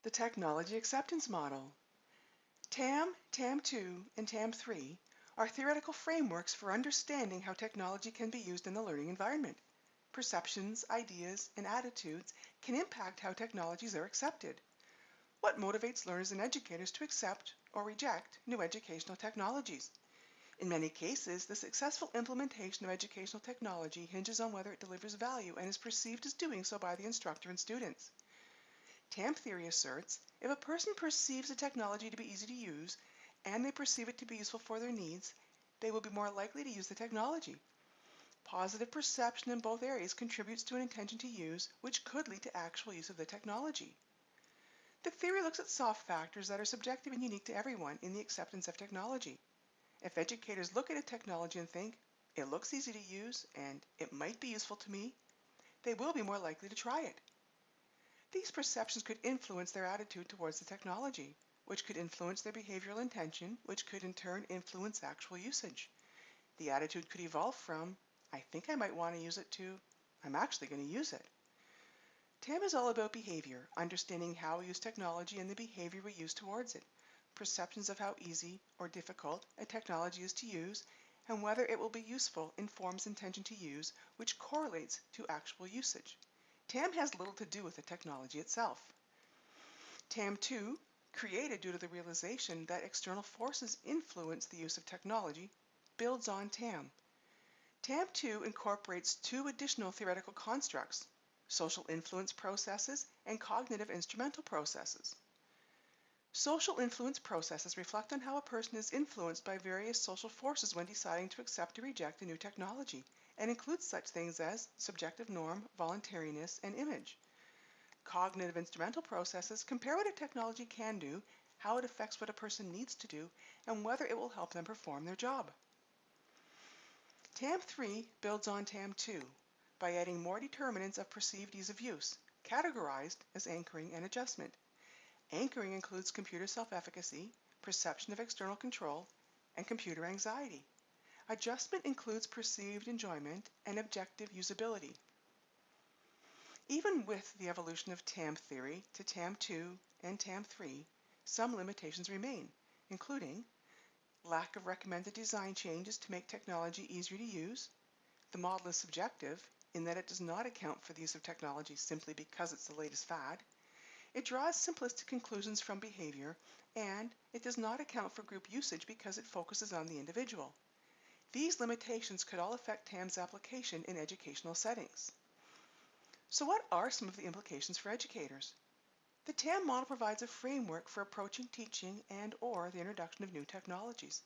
The Technology Acceptance Model. TAM, TAM2, and TAM3 are theoretical frameworks for understanding how technology can be used in the learning environment. Perceptions, ideas, and attitudes can impact how technologies are accepted. What motivates learners and educators to accept or reject new educational technologies? In many cases, the successful implementation of educational technology hinges on whether it delivers value and is perceived as doing so by the instructor and students. TAM theory asserts if a person perceives a technology to be easy to use and they perceive it to be useful for their needs, they will be more likely to use the technology. Positive perception in both areas contributes to an intention to use, which could lead to actual use of the technology. The theory looks at soft factors that are subjective and unique to everyone in the acceptance of technology. If educators look at a technology and think, it looks easy to use and it might be useful to me, they will be more likely to try it. These perceptions could influence their attitude towards the technology, which could influence their behavioral intention, which could in turn influence actual usage. The attitude could evolve from, I think I might want to use it, to, I'm actually going to use it. TAM is all about behavior, understanding how we use technology and the behavior we use towards it, perceptions of how easy or difficult a technology is to use, and whether it will be useful informs intention to use, which correlates to actual usage. TAM has little to do with the technology itself. TAM2, created due to the realization that external forces influence the use of technology, builds on TAM. TAM2 incorporates two additional theoretical constructs, social influence processes and cognitive instrumental processes. Social influence processes reflect on how a person is influenced by various social forces when deciding to accept or reject a new technology, and includes such things as subjective norm, voluntariness, and image. Cognitive instrumental processes compare what a technology can do, how it affects what a person needs to do, and whether it will help them perform their job. TAM3 builds on TAM2 by adding more determinants of perceived ease of use, categorized as anchoring and adjustment. Anchoring includes computer self-efficacy, perception of external control, and computer anxiety. Adjustment includes perceived enjoyment and objective usability. Even with the evolution of TAM theory to TAM2 and TAM3, some limitations remain, including lack of recommended design changes to make technology easier to use. The model is subjective in that it does not account for the use of technology simply because it's the latest fad. It draws simplistic conclusions from behavior, and it does not account for group usage because it focuses on the individual. These limitations could all affect TAM's application in educational settings. So what are some of the implications for educators? The TAM model provides a framework for approaching teaching and/or the introduction of new technologies.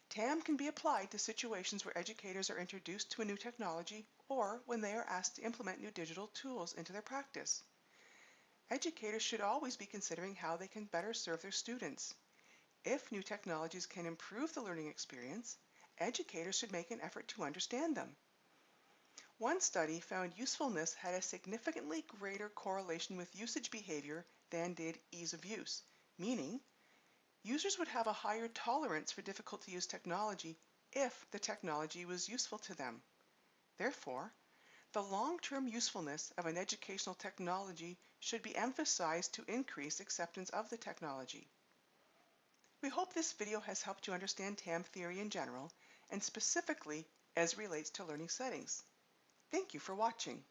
TAM can be applied to situations where educators are introduced to a new technology or when they are asked to implement new digital tools into their practice. Educators should always be considering how they can better serve their students. If new technologies can improve the learning experience, educators should make an effort to understand them. One study found usefulness had a significantly greater correlation with usage behavior than did ease of use, meaning users would have a higher tolerance for difficult-to-use technology if the technology was useful to them. Therefore, the long-term usefulness of an educational technology should be emphasized to increase acceptance of the technology. We hope this video has helped you understand TAM theory in general, and specifically as it relates to learning settings. Thank you for watching.